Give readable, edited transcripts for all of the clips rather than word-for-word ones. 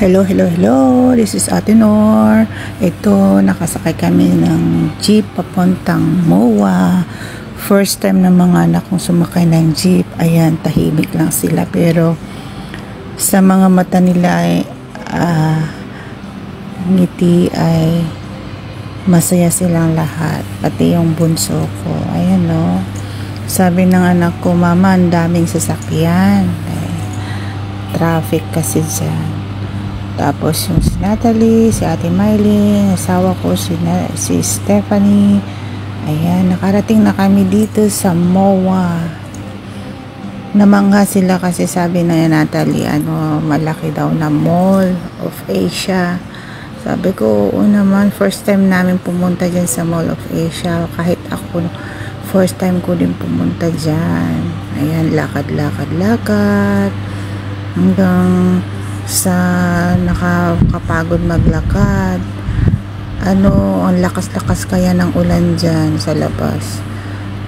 Hello, hello, hello. This is Ate Nor. Ito, nakasakay kami ng jeep papuntang MOA. First time ng mga anak kong sumakay ng jeep. Ayan, tahimik lang sila. Pero sa mga mata nila ay ngiti ay masaya silang lahat. Pati yung bunso ko. Ayan o. Sabi ng anak ko, Mama, ang daming sasakyan. Traffic kasi dyan. Tapos yung si Natalie, si Ate Mylene, asawa ko si Stephanie. Ayan, nakarating na kami dito sa MOA. Namangha sila kasi sabi na Natalie, malaki daw na Mall of Asia. Sabi ko, oo naman, first time namin pumunta dyan sa Mall of Asia. Kahit ako, first time ko din pumunta dyan. Ayan, lakad-lakad-lakad. Hanggang sa nakakapagod maglakad. Ang lakas-lakas kaya ng ulan dyan sa labas.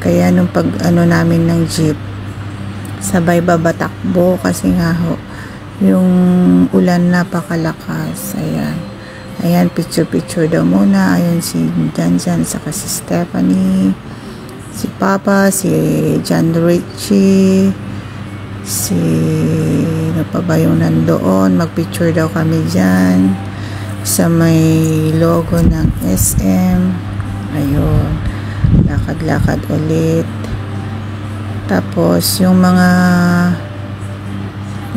Kaya nung namin ng jeep, sabay babatakbo kasi nga yung ulan napakalakas. Ayan, picture daw muna. Ayun si Janjan saka si Stephanie, si Papa, si John Richie, si pa ba yung nandoon, magpicture daw kami dyan sa may logo ng SM. Ayun, lakad-lakad ulit. Tapos yung mga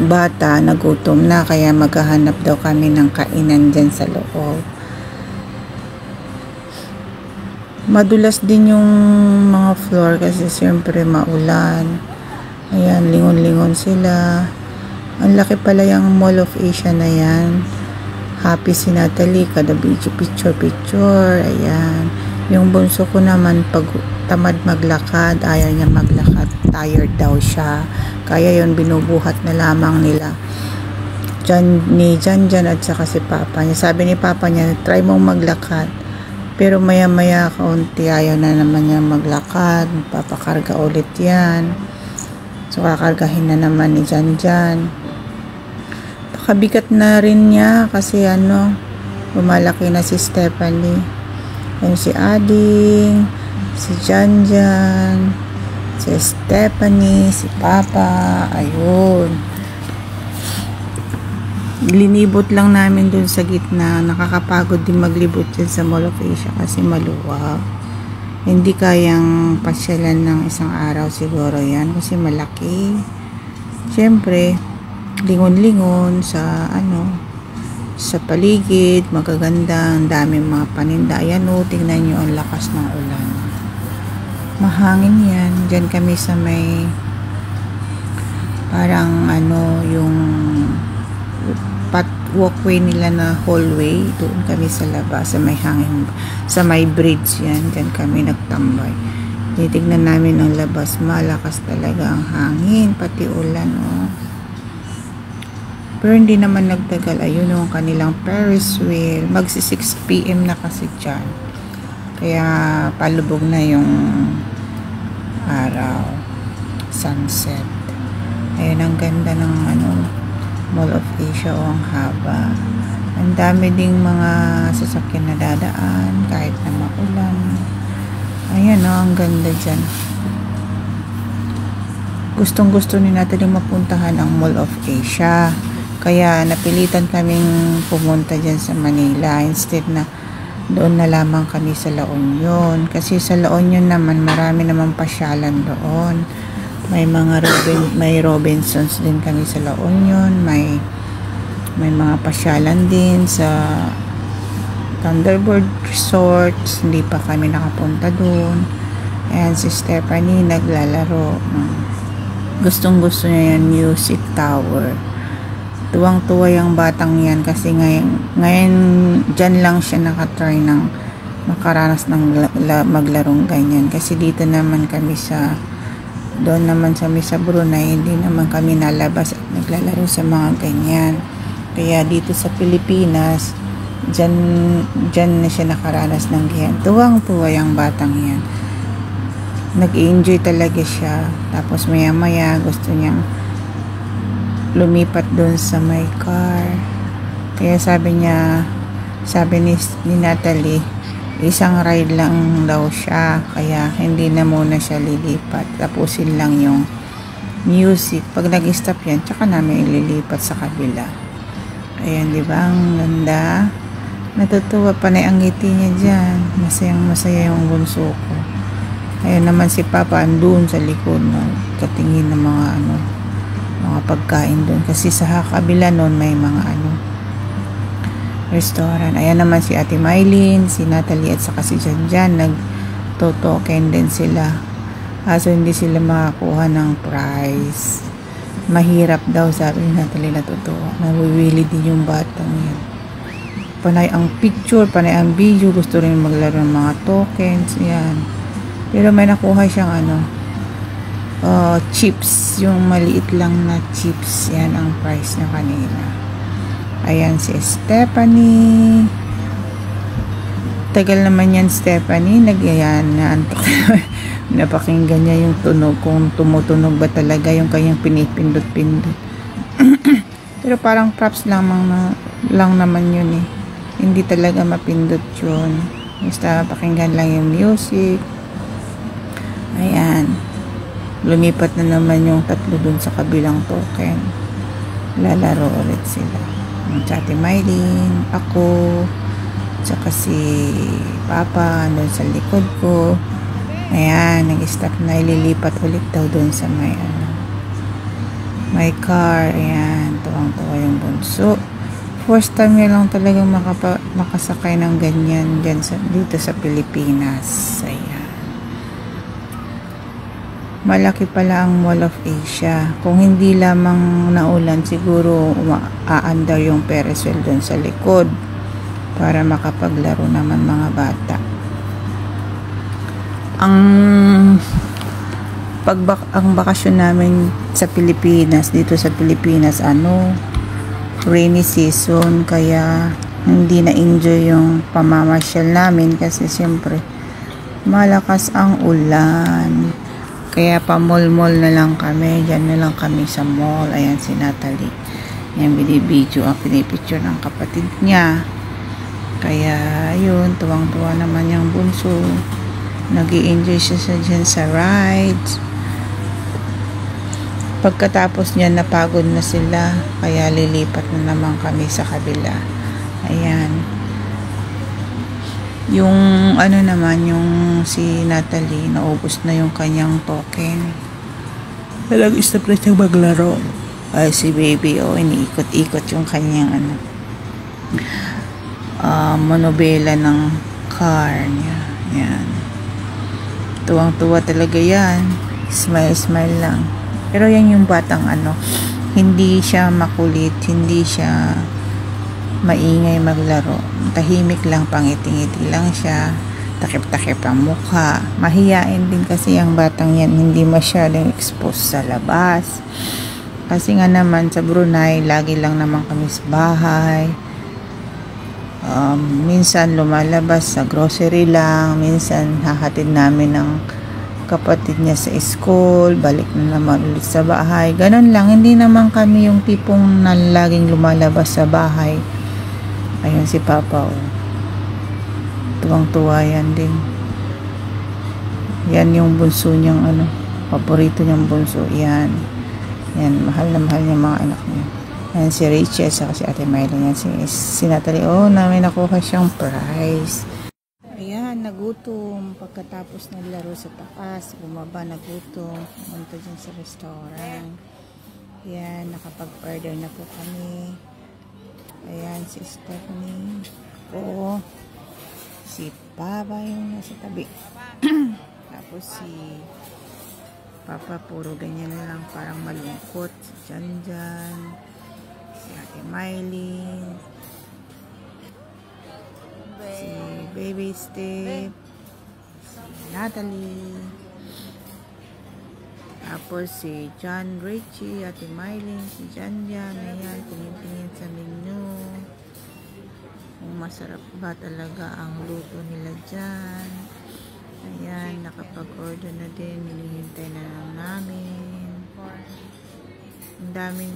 bata nagutom na, kaya maghahanap daw kami ng kainan dyan sa loob. Madulas din yung mga floor kasi siyempre maulan. Ayan, lingon-lingon sila. Ang laki pala yung Mall of Asia na yan. Happy si Natalie, kada video picture. Ayan. Yung bunso ko naman, pag tamad maglakad, ayaw niya maglakad. Tired daw siya. Kaya yon binubuhat na lamang nila. Ni Janjan at saka si Papa niya. Sabi ni Papa niya, try mong maglakad. Pero maya-maya kaunti, ayaw na naman niya maglakad. Papakarga ulit yan. So, kakargahin na naman ni Janjan. Pakabigat na rin niya kasi lumalaki na si Stephanie. Ayun si Ading, si Janjan, si Stephanie, si Papa. Ayun. Linibot lang namin dun sa gitna. Nakakapagod din maglibot dyan sa Mall of Asia kasi maluwag. Hindi kayang pasyalan ng isang araw siguro yan kasi malaki. Siyempre, lingon-lingon sa sa paligid, magaganda, ang daming mga paninda. Ayan tingnan nyo ang lakas ng ulan. Mahangin yan. Diyan kami sa may parang yung walkway nila na hallway. Doon kami sa labas, sa may hangin, sa may bridge yan. Diyan kami nagtambay. Titignan namin ang labas. Malakas talaga ang hangin, pati ulan. Pero hindi naman nagtagal. Ayun ang kanilang Ferris wheel. Magsi 6 PM na kasi dyan. Kaya palubog na yung araw. Sunset. Ayun ang ganda ng Mall of Asia ang haba. Ang dami ding mga sasakyan na dadaan kahit na maulan. Ayan ang ganda dyan. Gustong-gusto ni natin mapuntahan ang Mall of Asia. Kaya napilitan kaming pumunta dyan sa Manila instead na doon na lamang kami sa La Union. Kasi sa La Union naman marami naman pasyalan doon. May Robinsons din kami sa La Union. May mga pasyalan din sa Thunderbird Resorts. Hindi pa kami nakapunta doon. And si Stephanie naglalaro. Gustong-gusto niya yung Music Tower. Tuwang-tuwa yung batang yan kasi ngayon dyan lang siya nakatry ng makaranas ng maglarong ganyan. Kasi dito naman kami doon naman kami sa Brunei, hindi naman kami nalabas at naglalaro sa mga ganyan. Kaya dito sa Pilipinas, dyan na siya nakaranas ng ganyan. Tuwang-tuwa yung batang yan. Nag-enjoy talaga siya. Tapos maya-maya gusto niyang lumipat doon sa may car. Kaya sabi ni Natalie, isang ride lang daw siya, kaya hindi na muna siya lilipat. Tapusin lang yung music. Pag nag-stop yan, tsaka namin ililipat sa kabila. Ayan, di ba? Ang ganda. Natutuwa pa na ang ngiti niya dyan. Masayang masaya yung bunso ko. Ayan naman si Papa andun sa likod, katingin ng mga pagkain doon. Kasi sa kabila noon may mga restaurant. Ayan naman si Ate Mylene, si Natalie at saka si Janjan. Nagtotoken din sila. Kaso hindi sila makakuha ng prize. Mahirap daw, sabi ni Natalie, na totoo. Nawiwili din yung batang yan. Panay ang picture, panay ang video. Gusto rin maglaro ng mga tokens. Yan. Pero may nakuha siyang chips. Yung maliit lang na chips. Yan ang prize niya kanina. Ayan si Stephanie. Tagal naman yan, Stephanie. Naantok naman. Napakinggan niya yung tunog. Kung tumutunog ba talaga yung kanyang pinipindot-pindot. Pero parang props lang naman yun eh. Hindi talaga mapindot yun. Basta pakinggan lang yung music. Ayan. Lumipat na naman yung tatlo dun sa kabilang token. Lalaro ulit sila. Si Ate Mylene, ako, tsaka si Papa doon sa likod ko. Ayan, nag-stop na, ililipat ulit daw doon sa may car. Ayan, tuwang-tuwa yung bunso. First time niya lang talagang makasakay ng ganyan dito sa Pilipinas. Ayan. Malaki pala ang Mall of Asia. Kung hindi lamang naulan, siguro aandar yung Ferris wheel doon sa likod para makapaglaro naman mga bata. Ang bakasyon namin sa Pilipinas, dito sa Pilipinas, rainy season, kaya hindi na-enjoy yung pamamasyal namin kasi siyempre malakas ang ulan. Kaya pa-mall-mall na lang kami. Diyan na lang kami sa mall. Ayan si Natalie. Yan, binibidyo ang pinipicture ng kapatid niya. Kaya, yun, tuwang-tuwa naman yung bunso. Nag-i-enjoy siya dyan sa rides. Pagkatapos niya, napagod na sila. Kaya lilipat na naman kami sa kabila. Ayan. Yung yung si Natalie, naubos na yung kanyang token. Nag-stop na siyang maglaro. Ay, si baby, iniikot-ikot yung kanyang monobela ng car niya. Yan. Tuwang-tuwa talaga yan. Smile lang. Pero yan yung batang hindi siya makulit, hindi siya maingay maglaro. Tahimik lang, pangiti-ngiti lang siya. Takip-takip ang mukha. Mahiyain din kasi ang batang yan. Hindi masyadong exposed sa labas. Kasi nga naman sa Brunei, lagi lang naman kami sa bahay. Minsan lumalabas sa grocery lang. Minsan hahatid namin ng kapatid niya sa school. Balik na naman ulit sa bahay. Ganon lang. Hindi naman kami yung tipong na laging lumalabas sa bahay. Ayun si Papa. Tuwang-tuwa yan din. Yan yung bunso niyang paborito niyang bunso. Yan, mahal na mahal niya mga anak niya. Yan si Rachel saka si Ate Mylene. Yan si Natalie. May nakuha siyang prize. Ayan, nagutom. Pagkatapos naglaro sa taas, bumaba, nagutom. Pumunta dyan sa restaurant. Yan, nakapag-order na po kami. Ayan, si Stephanie. Si Papa yung nasa tabi. Tapos si Papa, puro ganyan na lang, parang malungkot. Si Janjan, si Ate Mylene, si Baby Steve, si Natalie, tapos si John Richie, Ate Mylene, si Janjan. Ayan, tingin-tingin sa menu kung masarap ba talaga ang luto nila dyan. Ayan, nakapag-order na din. Hinihintay na lang namin. Ang daming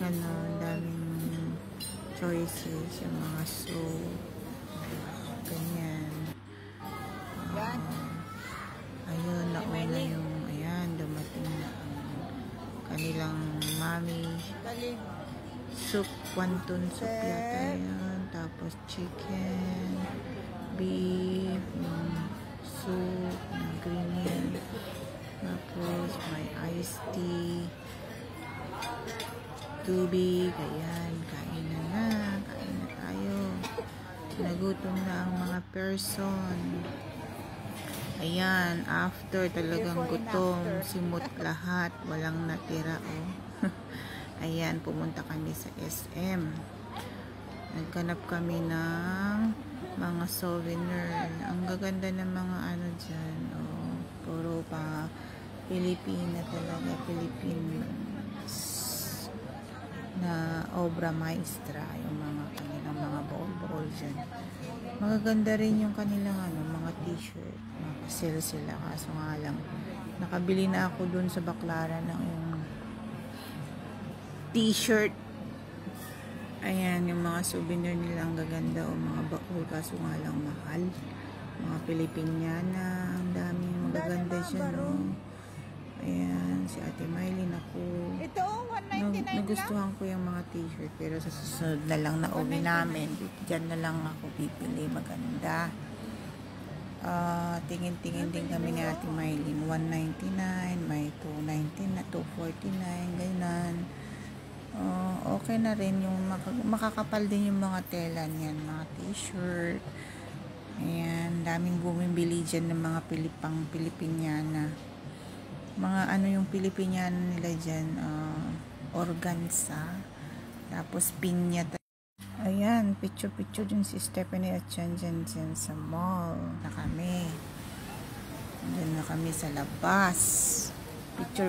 choices, yung mga soup, ganyan. Ayun, nauna yung, ayan, dumating na ang kanilang mami. Soup, wonton soup yata yun. Tapos chicken, beef, yung soup, yung green yan. Tapos may iced tea, tubig, ayan, kain na tayo. Nagutom na ang mga person. Ayan, after talagang gutom, simot lahat, walang natira, oh. Ayan, pumunta kami sa SM. Naghanap kami ng mga souvenir. Ang gaganda ng mga ano dyan, oh. Puro pa Pilipina talaga, Philippines na obra maestra, yung mga kanilang mga bowl dyan. Magaganda rin yung kanilang ano, mga t-shirt. Makasale sila, kaso nga lang nakabili na ako dun sa Baclaran ng yung t-shirt. Ayan, yung mga souvenir nila ang gaganda, o mga baul, kaso nga lang mahal. Mga Pilipiniana, ang daming magaganda dyan, no? Ayan, si Ate Mylene, ako. Ito, 199 nagustuhan ko yung mga t-shirt, pero sa susunod na lang na uwi namin, dyan na lang ako bibili, maganda. Tingin-tingin din kami ni Ate Mylene, 199, may 299, 249, ganyan. Okay na rin yung makakapal din yung mga tela niyan, mga t-shirt. Ayan, daming bumibili dyan ng mga Pilipiniana. Mga ano yung Pilipiniana nila dyan, organza, tapos pinya. Ayan, picture dun si Stephanie at Chan dyan sa mall na kami. Dyan na kami sa labas.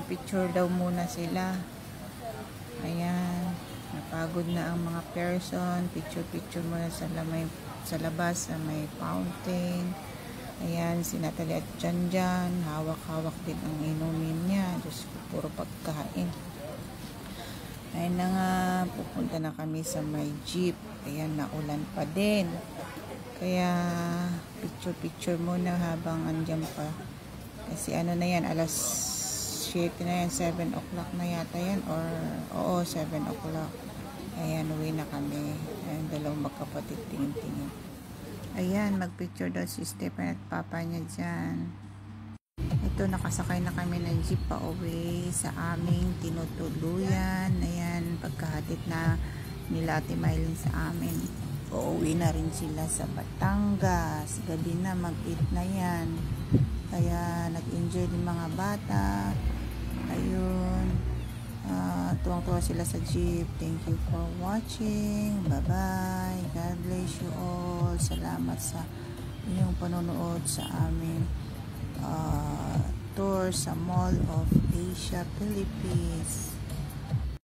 Picture daw muna sila. Ayan, napagod na ang mga person. Picture muna sa labas, sa may fountain. Ayan, si Natalie at Janjan, hawak-hawak din ang inumin niya. Diyos ko, puro pagkain. Ayun na nga, pupunta na kami sa may jeep. Ayan, naulan pa din. Kaya, picture muna habang andyan pa. Kasi ano na yan, alas 7 na yan, 7 o'clock na yata yan. Or, oo, 7 o'clock. Ayan, uwi na kami. Ayan, dalawang magkapatid, tingin-tingin. Ayan, magpicture daw si Stephen at papa niya dyan. Ito, nakasakay na kami ng jeep pa uwi sa aming tinutuluyan. Ayan, pagkahatid na nila Ate Mylene sa amin. Uuwi na rin sila sa Batangas. Gabi na, mag-eat na yan. Kaya, nag-enjoy din mga bata. Ayun. Tuwang-tuwa sila sa jeep. Thank you for watching. Bye-bye. God bless you all. Salamat sa inyong panonood sa aming tour sa Mall of Asia, Philippines.